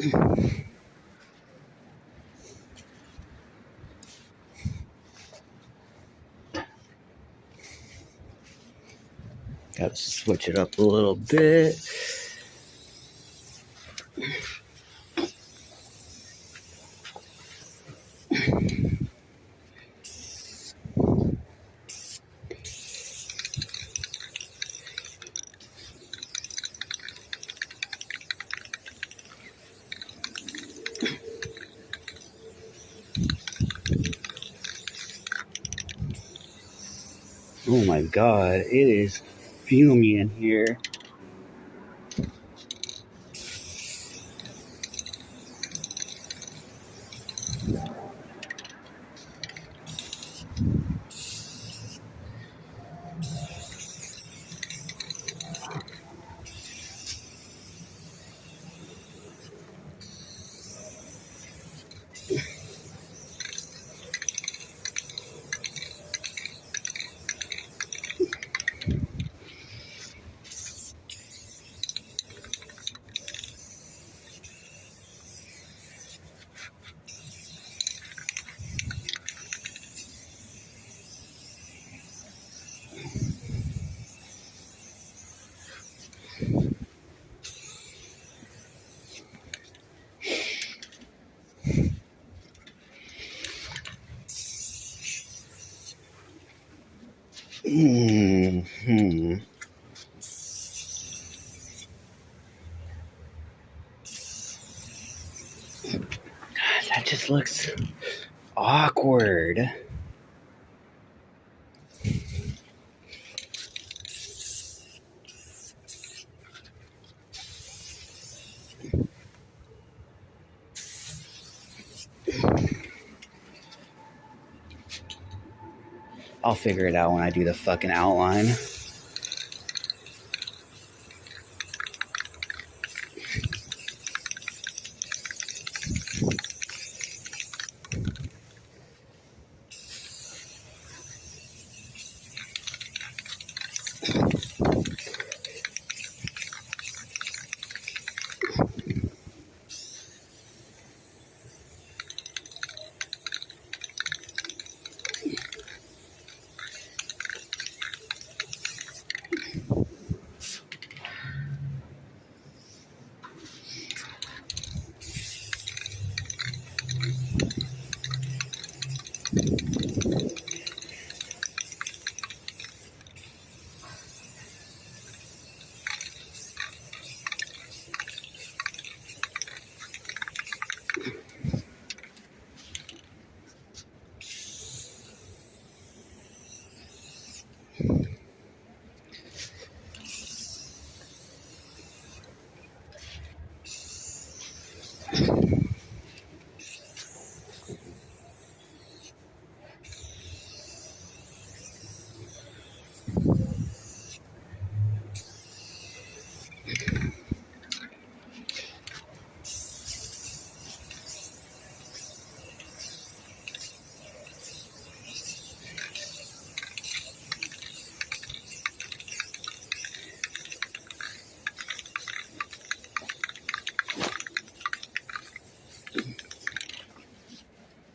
Gotta switch it up a little bit. Oh my god, it is fuming in here. That just looks awkward. I'll figure it out when I do the fucking outline.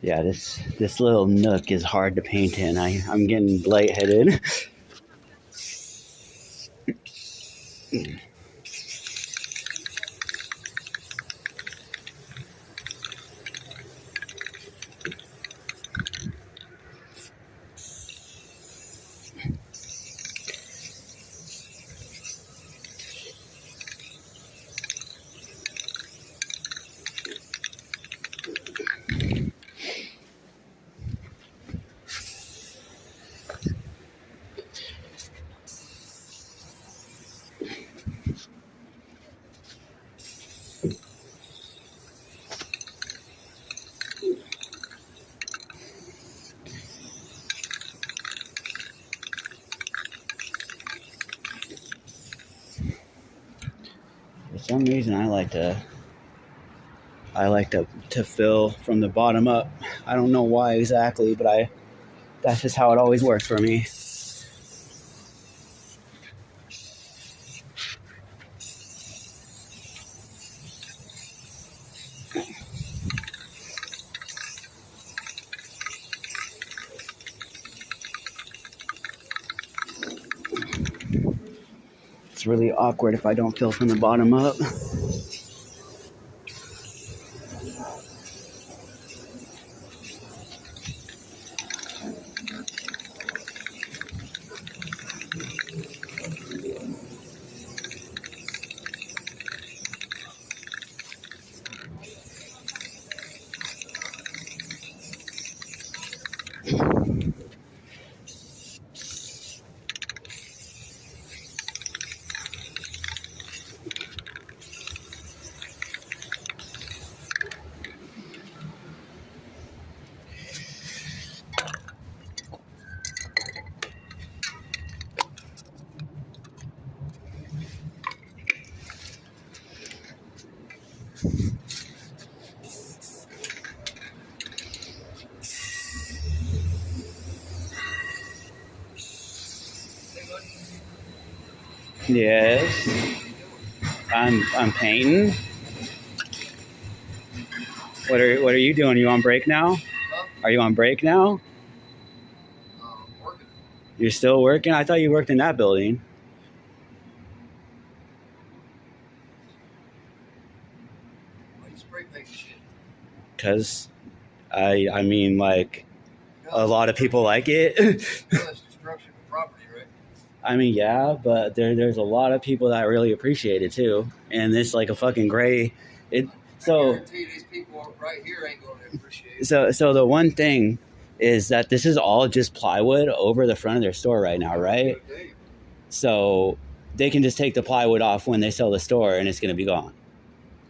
Yeah, this little nook is hard to paint in. I'm getting lightheaded. For some reason, I like to fill from the bottom up. I don't know why exactly, but that's just how it always works for me. It's really awkward if I don't fill from the bottom up. Yes, I'm painting. What are you doing? You on break now? Are you on break now? Working. You're still working? I thought you worked in that building. Why you spray paint shit? Because I mean, like, a lot of people like it. That's destruction of property, right? I mean, yeah, but there's a lot of people that really appreciate it too. And this like a fucking gray. I guarantee these people right here ain't going to appreciate it. So the one thing is that this is all just plywood over the front of their store right now, right? So they can just take the plywood off when they sell the store and it's going to be gone,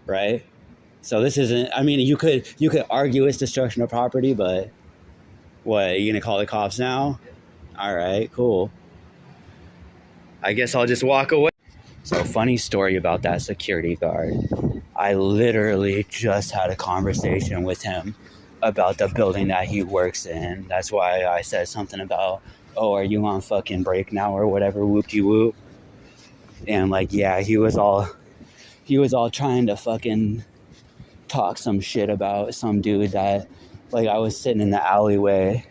right? So this isn't, I mean, you could argue it's destruction of property, but what, are you going to call the cops now? Yeah. All right, cool. I guess I'll just walk away. So funny story about that security guard. I literally just had a conversation with him about the building that he works in. That's why I said something about, oh, are you on fucking break now or whatever, whoop-de-whoop. And like, yeah, he was all trying to fucking talk some shit about some dude that, like, I was sitting in the alleyway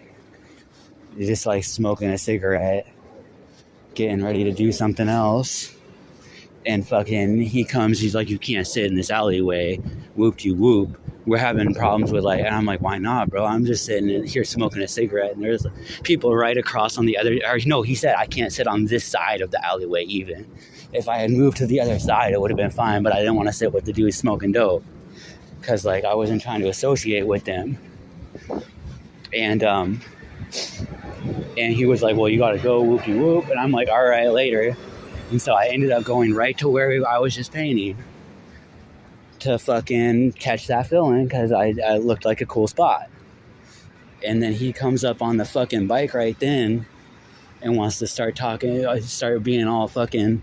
just like smoking a cigarette, getting ready to do something else. And fucking, he comes, he's like, you can't sit in this alleyway, whoop-de-whoop. We're having problems with like, and I'm like, why not, bro? I'm just sitting in here smoking a cigarette, and there's people right across on the other, or no, he said I can't sit on this side of the alleyway even. If I had moved to the other side, it would have been fine, but I didn't want to sit with the dude smoking dope, because like, I wasn't trying to associate with them. And he was like, well, you gotta go, whoop-de-whoop. And I'm like, all right, later. And so I ended up going right to where I was just painting to fucking catch that feeling, because I looked like a cool spot. And then he comes up on the fucking bike right then and wants to start talking, start being all fucking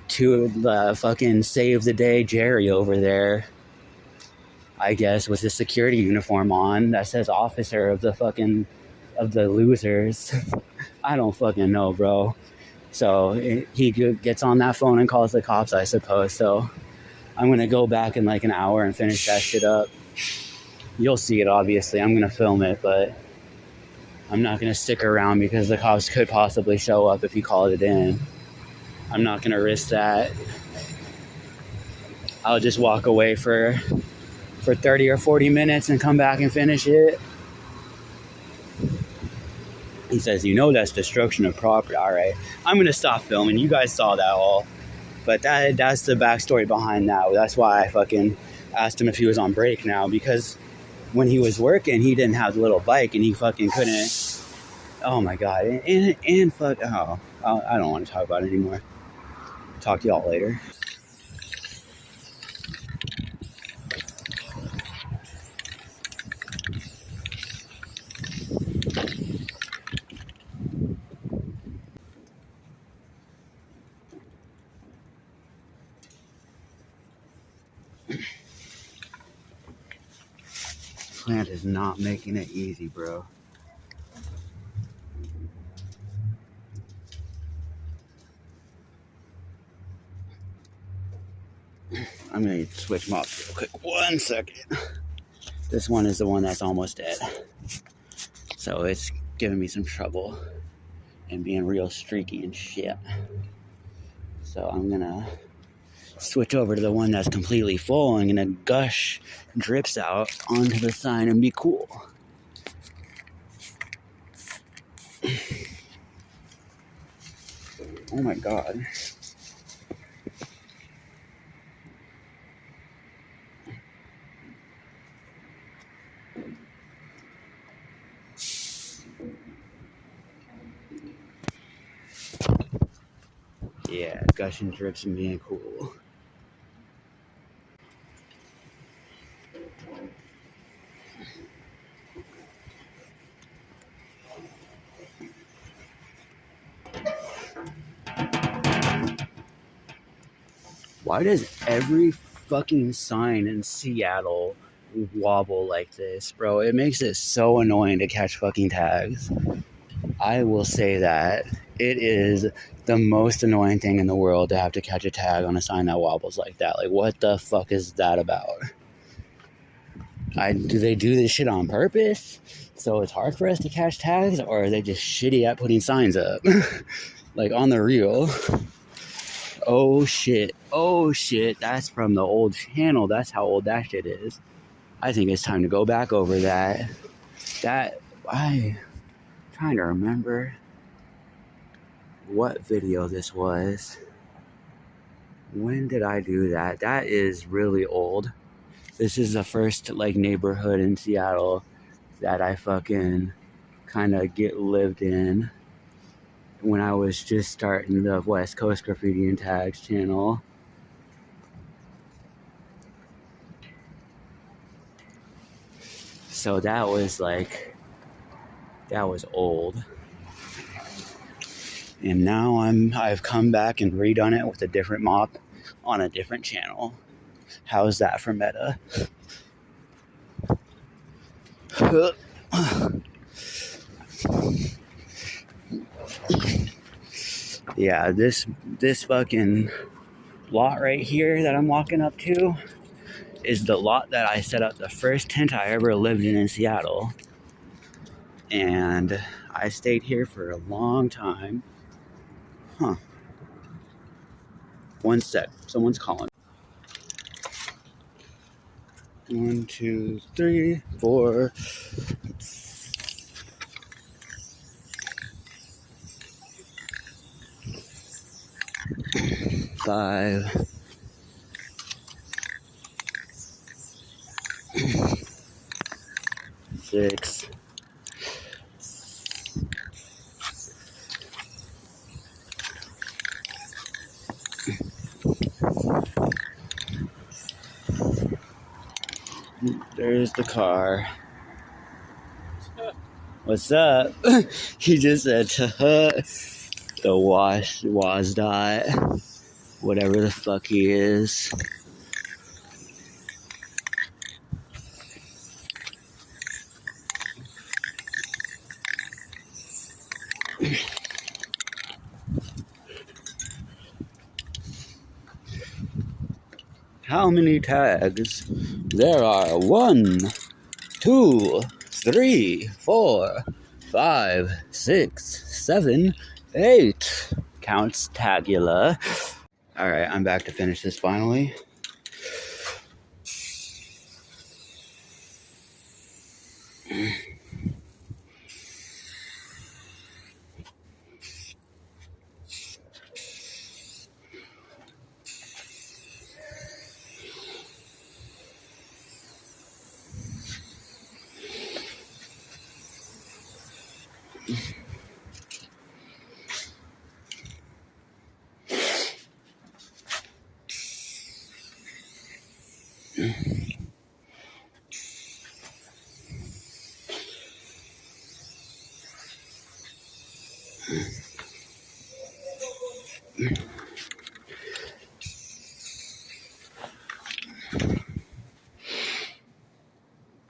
to the fucking save the day Jerry over there, I guess, with his security uniform on that says officer of the fucking, of the losers. I don't fucking know, bro. So he gets on that phone and calls the cops, I suppose. So I'm going to go back in like an hour and finish that shit up. You'll see it, obviously. I'm going to film it, but I'm not going to stick around because the cops could possibly show up if he called it in. I'm not going to risk that. I'll just walk away for 30 or 40 minutes and come back and finish it. He says, you know, that's destruction of property. All right, I'm going to stop filming. You guys saw that all. But that's the backstory behind that. That's why I fucking asked him if he was on break now. Because when he was working, he didn't have the little bike and he fucking couldn't. Oh, my God. And fuck. Oh, I don't want to talk about it anymore. Talk to y'all later. Plant is not making it easy, bro. I'm going to switch them up real quick. 1 second. This one is the one that's almost dead. So it's giving me some trouble and being real streaky and shit. So I'm gonna switch over to the one that's completely full. I'm gonna gush drips out onto the sign and be cool. Oh my god. Yeah, gushing drips and being cool. Why does every fucking sign in Seattle wobble like this, bro? It makes it so annoying to catch fucking tags. I will say that it is the most annoying thing in the world to have to catch a tag on a sign that wobbles like that. Like, what the fuck is that about? Do they do this shit on purpose? So it's hard for us to catch tags, or are they just shitty at putting signs up? Like, on the real. Oh shit, that's from the old channel. That's how old that shit is. I think it's time to go back over that. I'm trying to remember what video this was. When did I do that? That is really old. This is the first like neighborhood in Seattle that I fucking kind of lived in when I was just starting the West Coast Graffiti and Tags channel. So that was old. And now I've come back and redone it with a different mop on a different channel. How's that for meta? Yeah, this fucking lot right here that I'm walking up to is the lot that I set up the first tent I ever lived in Seattle. And I stayed here for a long time. Huh. One sec. Someone's calling. 1, 2, 3, 4. 5. 6. There's the car. What's up? He just said the WASDOT, whatever the fuck he is. How many tags? There are 1, 2, 3, 4, 5, 6, 7, 8. Counts tagula. Alright, I'm back to finish this finally.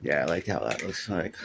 Yeah, I like how that looks like.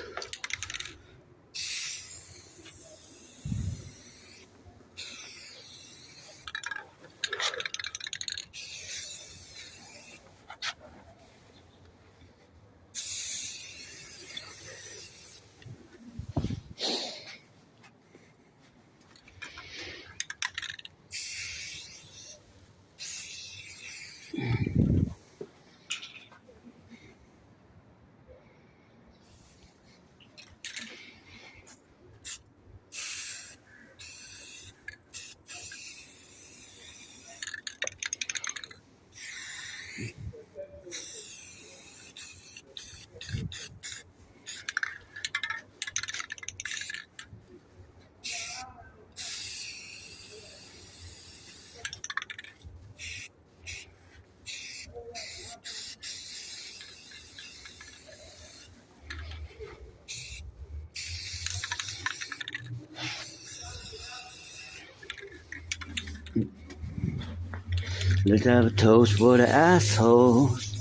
Let's have a toast for the assholes.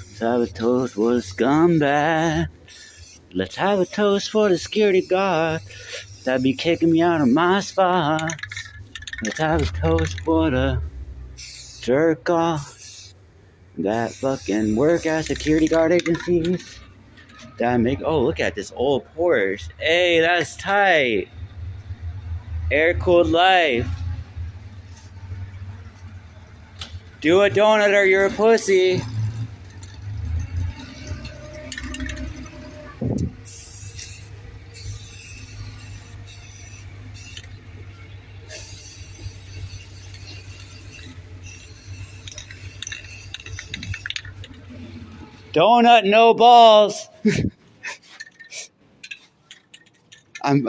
Let's have a toast for the scumbag. Let's have a toast for the security guard that be kicking me out of my spot. Let's have a toast for the jerk off that fucking work at security guard agencies that make. Oh, look at this old Porsche. Hey, that's tight. Air cooled life. Do a donut or you're a pussy. Donut, no balls. I'm.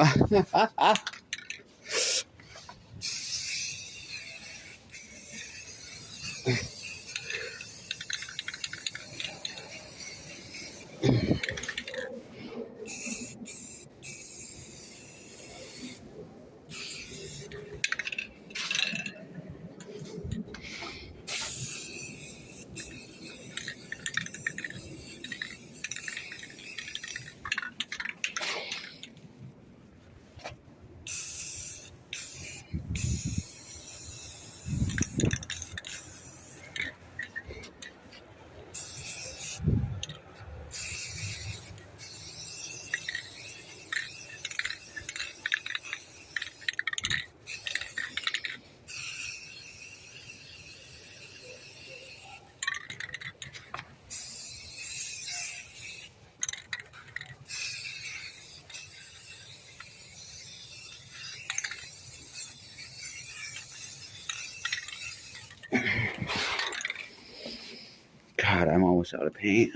God, I'm almost out of paint.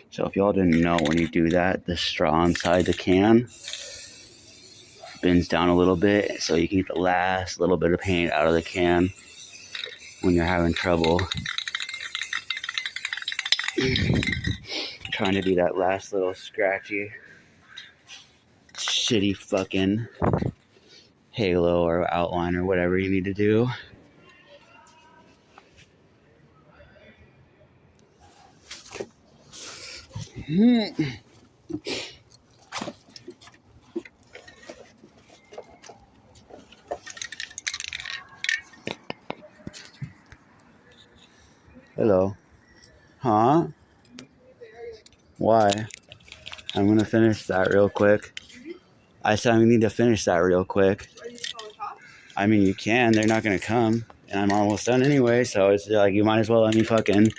So if y'all didn't know, when you do that, the straw inside the can bends down a little bit so you can get the last little bit of paint out of the can when you're having trouble trying to do that last little scratchy, shitty fucking halo or outline or whatever you need to do. Hello. Huh? Why? I'm gonna finish that real quick. I said I need to finish that real quick. I mean, you can. They're not gonna come, and I'm almost done anyway. So it's like you might as well let me fucking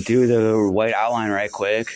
do the white outline right quick.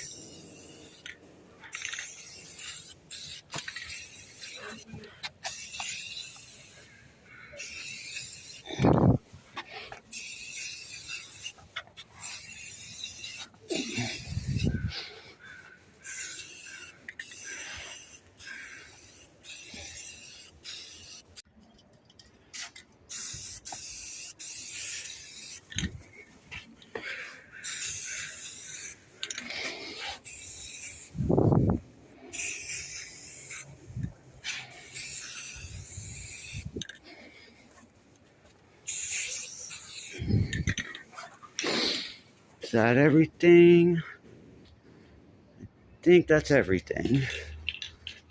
Is that everything? I think that's everything.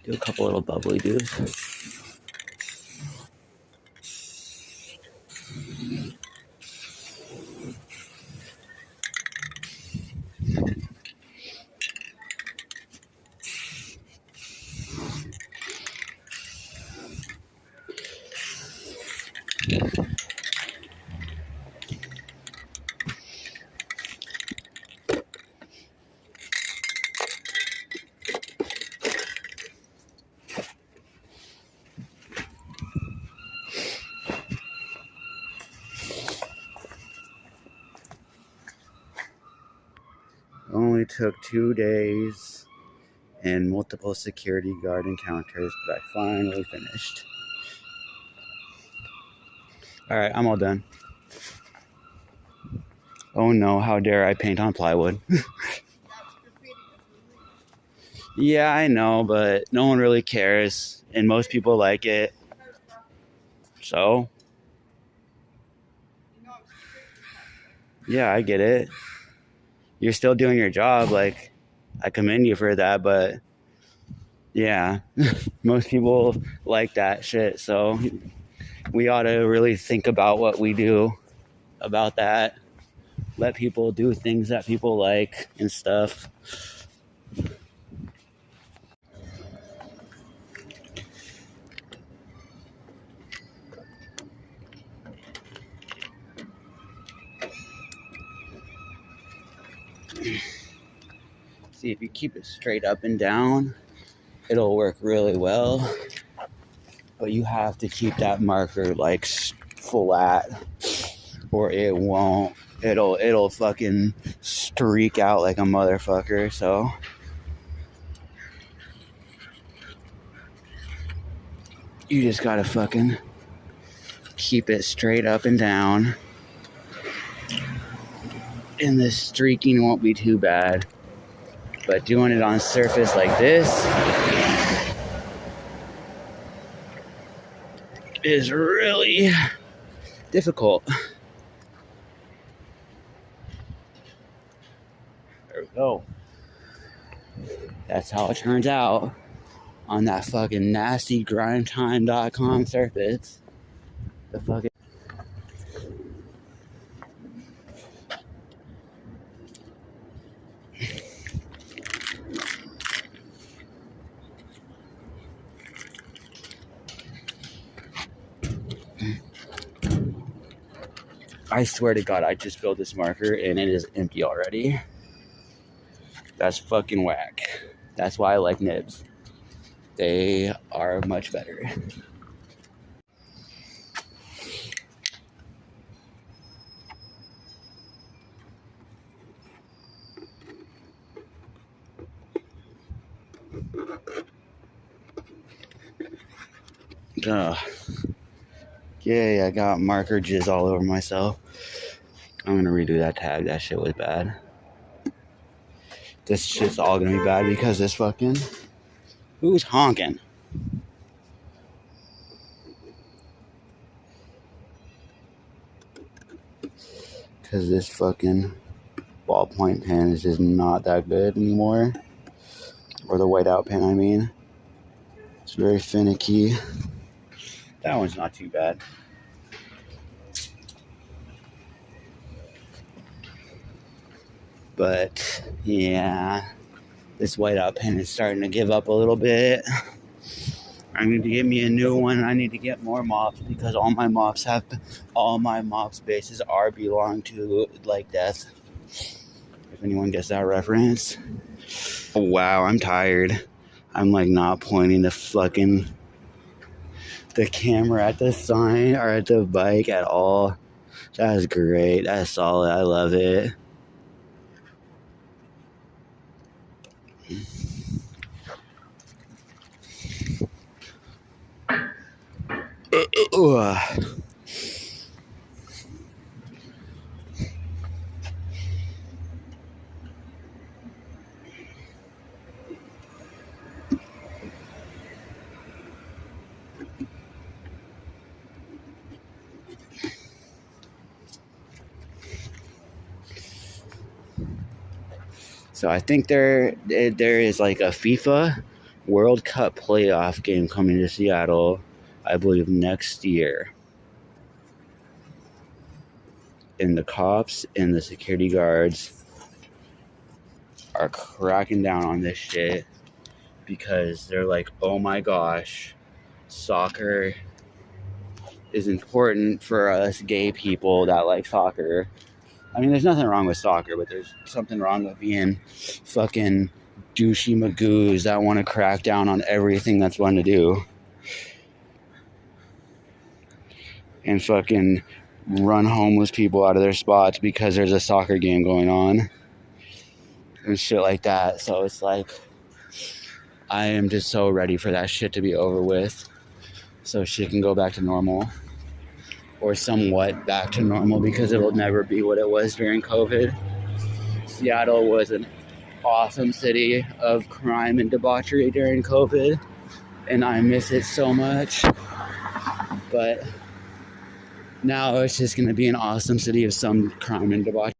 Do a couple little bubbly doos. Only took 2 days and multiple security guard encounters, but I finally finished. Alright, I'm all done. Oh no, how dare I paint on plywood. Yeah, I know, but no one really cares, and most people like it. So? Yeah, I get it. You're still doing your job, like, I commend you for that, but yeah, most people like that shit, so we ought to really think about what we do about that. Let people do things that people like and stuff. See, if you keep it straight up and down, it'll work really well. But you have to keep that marker like flat, or it won't. It'll fucking streak out like a motherfucker. So you just gotta fucking keep it straight up and down, and the streaking won't be too bad. But doing it on surface like this is really difficult. There we go. That's how it turns out on that fucking nasty grimetime.com surface. The fucking I swear to God, I just filled this marker and it is empty already. That's fucking whack. That's why I like nibs. They are much better. Ugh. Yay, I got marker jizz all over myself. I'm gonna redo that tag. That shit was bad. This shit's all gonna be bad because this fucking... Who's honking? Because this fucking ballpoint pen is just not that good anymore. Or the whiteout pen, I mean. It's very finicky. That one's not too bad. But, yeah. This whiteout pen is starting to give up a little bit. I need to get me a new one. I need to get more mops because all my mops bases are belong to like death. If anyone gets that reference. Oh, wow, I'm tired. I'm like not pointing the camera at the sign or at the bike at all. That is great. That is solid. I love it. So I think there is like a FIFA World Cup playoff game coming to Seattle, I believe, next year. And the cops and the security guards are cracking down on this shit because they're like, oh my gosh, soccer is important for us gay people that like soccer. I mean, there's nothing wrong with soccer, but there's something wrong with being fucking douchey magoos that want to crack down on everything that's fun to do. And fucking run homeless people out of their spots because there's a soccer game going on. and shit like that. So it's like, I am just so ready for that shit to be over with so shit can go back to normal, or somewhat back to normal, because it will never be what it was during COVID. Seattle was an awesome city of crime and debauchery during COVID, and I miss it so much. But now it's just going to be an awesome city of some crime and debauchery.